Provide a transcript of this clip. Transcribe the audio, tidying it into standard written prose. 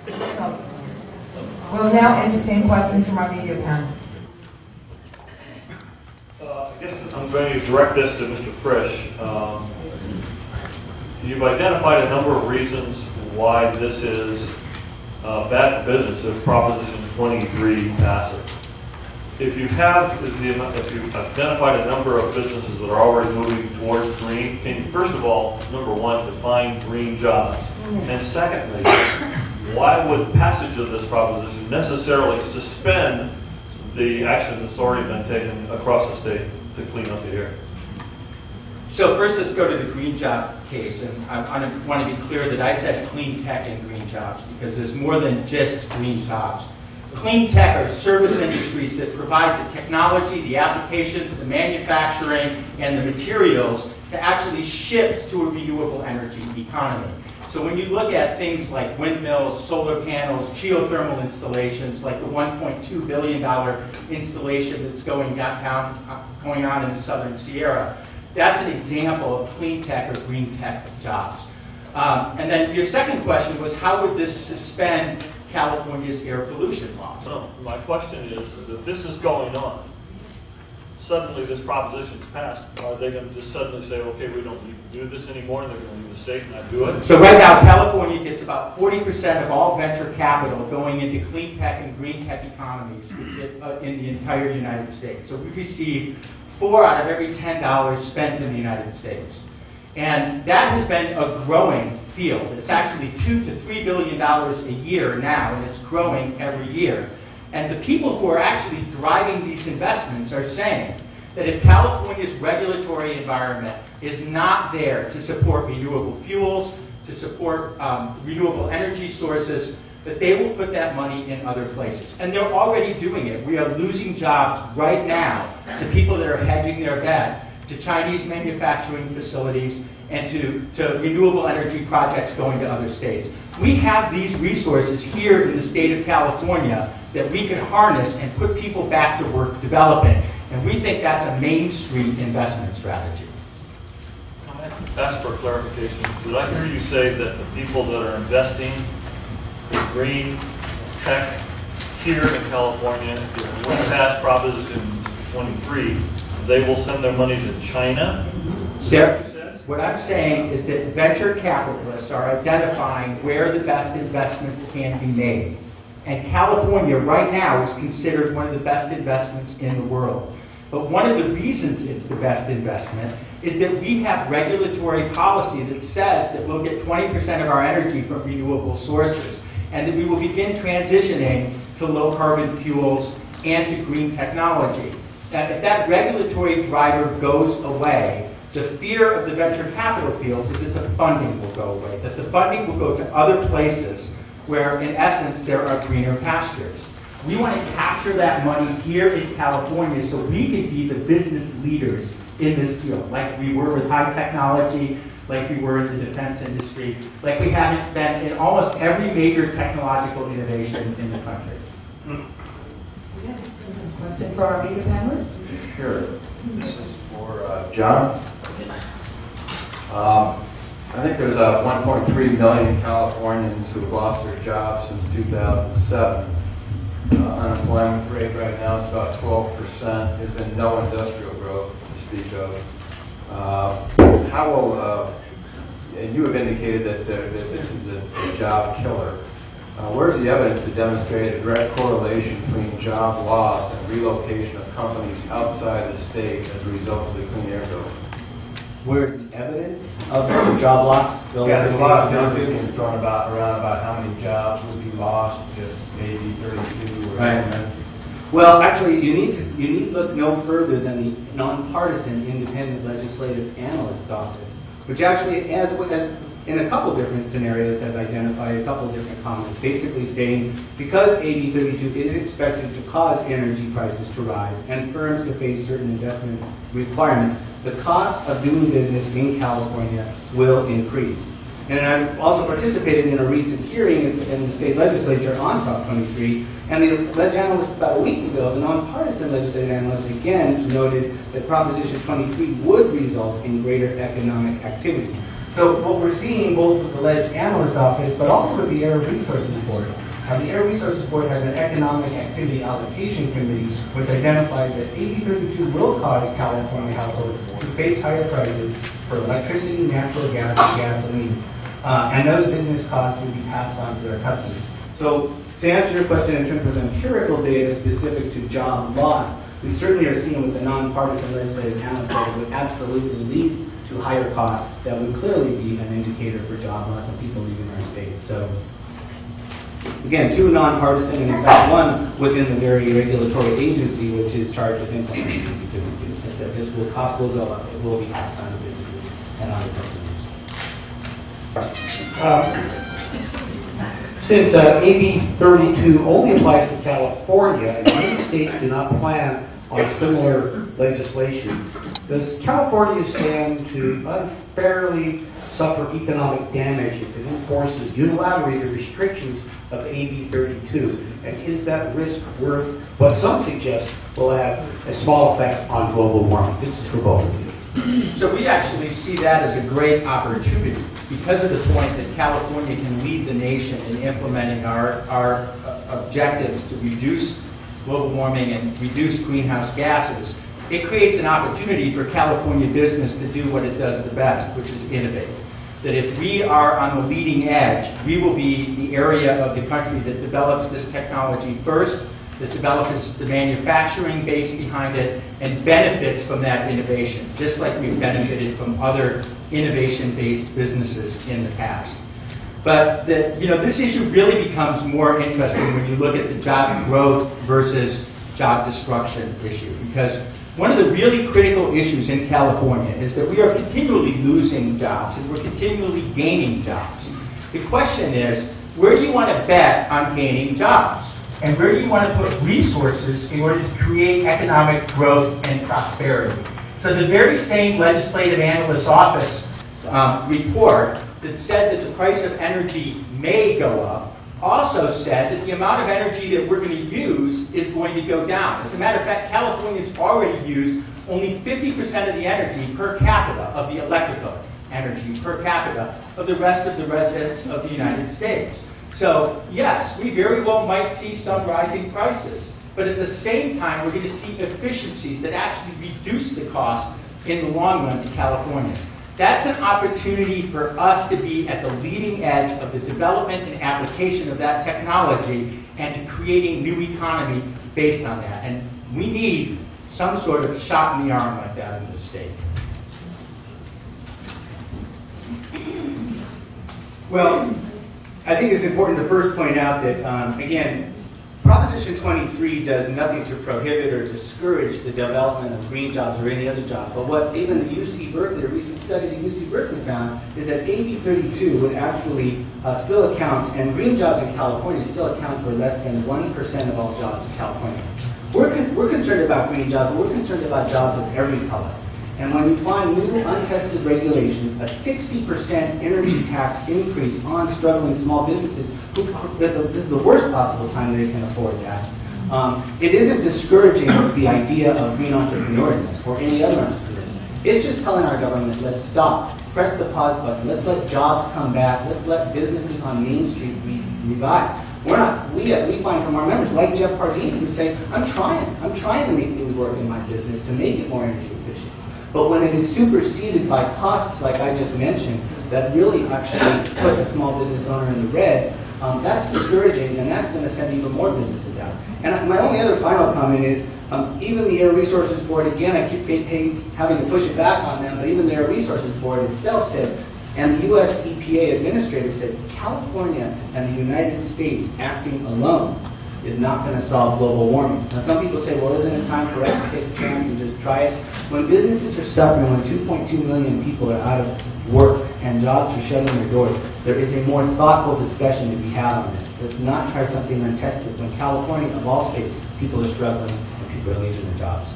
We'll now entertain questions from our media panel. I guess I'm going to direct this to Mr. Frisch. You've identified a number of reasons why this is bad for business if Proposition 23 passes. If you've identified a number of businesses that are already moving towards green, can you first of all, number one, define green jobs? And secondly, why would passage of this proposition necessarily suspend the action that's already been taken across the state to clean up the air? So first let's go to the green job case, and I want to be clear that I said clean tech and green jobs because there's more than just green jobs. Clean tech are service industries that provide the technology, the applications, the manufacturing, and the materials to actually shift to a renewable energy economy. So when you look at things like windmills, solar panels, geothermal installations, like the $1.2 billion installation that's going on in the Southern Sierra, that's an example of clean tech or green tech jobs. And then your second question was, how would this suspend California's air pollution laws? No, my question is if this is going on, suddenly this proposition is passed, are they going to just suddenly say, okay, we don't need to do this anymore, and they're going to leave the state and not do it? So right now, California gets about 40% of all venture capital going into clean tech and green tech economies in the entire United States. So we receive 4 out of every $10 spent in the United States. And that has been a growing field. It's actually $2 to $3 billion a year now, and it's growing every year. And the people who are actually driving these investments are saying that if California's regulatory environment is not there to support renewable fuels, to support renewable energy sources, that they will put that money in other places. And they're already doing it. We are losing jobs right now to people that are hedging their bet, to Chinese manufacturing facilities, and to renewable energy projects going to other states. We have these resources here in the state of California that we can harness and put people back to work developing. And we think that's a Main Street investment strategy. Ask for clarification. Did I hear you say that the people that are investing in green tech here in California, if we pass Proposition 23, they will send their money to China? What I'm saying is that venture capitalists are identifying where the best investments can be made. And California right now is considered one of the best investments in the world. But one of the reasons it's the best investment is that we have regulatory policy that says that we'll get 20% of our energy from renewable sources, and that we will begin transitioning to low carbon fuels and to green technology. Now, if that regulatory driver goes away, the fear of the venture capital field is that the funding will go away, that the funding will go to other places where, in essence, there are greener pastures. We want to capture that money here in California so we can be the business leaders in this field, like we were with high technology, like we were in the defense industry, like we have been in almost every major technological innovation in the country. Question for our media panelists? Sure. This is for John. I think there's 1.3 million Californians who have lost their jobs since 2007. Unemployment rate right now is about 12%. There's been no industrial growth to speak of. How will, and you have indicated that this is a job killer. Where's the evidence to demonstrate a direct correlation between job loss and relocation of companies outside the state as a result of the Clean Air Bill? Where's the evidence of the job loss? Yeah, there's a lot of numbers thrown around about how many jobs would be lost, just maybe 32 or right. Well, actually, you need to look no further than the nonpartisan independent legislative analyst office, which actually, as in a couple different scenarios, have identified a couple different comments, basically stating because AB 32 is expected to cause energy prices to rise and firms to face certain investment requirements, the cost of doing business in California will increase. And I also participated in a recent hearing in the state legislature on Prop 23, and the ledge analyst about a week ago, the nonpartisan legislative analyst again noted that Proposition 23 would result in greater economic activity. So what we're seeing both with the Ledge Analyst Office, but also with the Air Resources Board. The Air Resources Board has an Economic Activity Allocation Committee which identified that AB 32 will cause California households to face higher prices for electricity, natural gas, and gasoline. And those business costs will be passed on to their customers. So to answer your question in terms of empirical data specific to job loss, we certainly are seeing with the nonpartisan legislative analysis that it would absolutely lead to higher costs that would clearly be an indicator for job loss and people leaving our state. So again, two nonpartisan, and in fact one within the very regulatory agency which is charged with implementing AB 32. I said this cost will go up. It will be passed on to businesses and other customers. Since AB 32 only applies to California and many states do not plan on similar legislation, does California stand to unfairly suffer economic damage if it enforces unilaterally the restrictions of AB 32? And is that risk worth what some suggest will have a small effect on global warming? This is for both of you. So we actually see that as a great opportunity because of the point that California can lead the nation in implementing our objectives to reduce global warming and reduce greenhouse gases. It creates an opportunity for California business to do what it does the best, which is innovate. That if we are on the leading edge, we will be the area of the country that develops this technology first, that develops the manufacturing base behind it, and benefits from that innovation, just like we've benefited from other innovation-based businesses in the past. But this issue really becomes more interesting when you look at the job growth versus job destruction issue, because one of the really critical issues in California is that we are continually losing jobs and we're continually gaining jobs. The question is, where do you want to bet on gaining jobs? And where do you want to put resources in order to create economic growth and prosperity? So the very same legislative analyst office report that said that the price of energy may go up also said that the amount of energy that we're going to use is going to go down. As a matter of fact, Californians already use only 50% of the energy per capita, of the electrical energy per capita, of the rest of the residents of the United States. So yes, we very well might see some rising prices, but at the same time, we're going to see efficiencies that actually reduce the cost in the long run to Californians. That's an opportunity for us to be at the leading edge of the development and application of that technology and to creating new economy based on that. And we need some sort of shot in the arm like that in this state. Well, I think it's important to first point out that, again, Proposition 23 does nothing to prohibit or discourage the development of green jobs or any other jobs. But what even the UC Berkeley, a recent study that UC Berkeley found, is that AB 32 would actually still account, and green jobs in California still account for less than 1% of all jobs in California. We're concerned about green jobs, but we're concerned about jobs of every color. And when you find new untested regulations, a 60% energy tax increase on struggling small businesses, this is the worst possible time they can afford that. It isn't discouraging the idea of green entrepreneurism or any other entrepreneurs. It's just telling our government, let's stop, press the pause button, let's let jobs come back, let's let businesses on Main Street revive. We find from our members, like Jeff Pardini, who say, I'm trying to make things work in my business to make it more energy efficient. But when it is superseded by costs like I just mentioned, that really actually put a small business owner in the red, that's discouraging, and that's going to send even more businesses out. And my only other final comment is, even the Air Resources Board, again, I keep having to push it back on them, but even the Air Resources Board itself said, and the U.S. EPA administrator said, California and the United States acting alone is not going to solve global warming. Now, some people say, well, isn't it time for us to take a chance and just try it? When businesses are suffering, when 2.2 million people are out of work and jobs are shutting their doors, there is a more thoughtful discussion to be had on this. Let's not try something untested when California, of all states, people are struggling and people are losing their jobs.